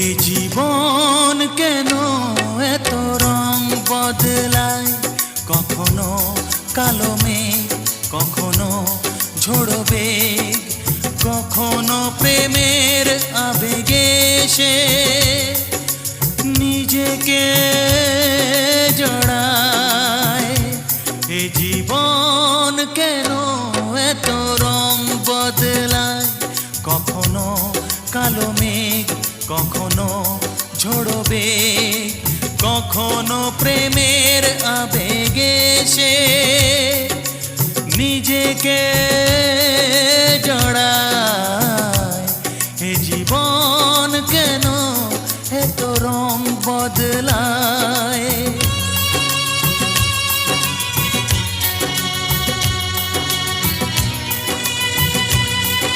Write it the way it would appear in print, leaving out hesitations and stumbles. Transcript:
এ জীবন কেন এত রং বদলায়, কখনো কালো মেঘ, কখনো ঝোড়ো বেগ, কখনো প্রেমের আবেগে সে নিজেকে জড়ায়। এ জীবন কেন এত রং বদলায়, কখনো কালো মেঘ, কখনো ঝোড়ো বেগ, কখনো প্রেমের আবেগে সে নিজেকে জড়ায়।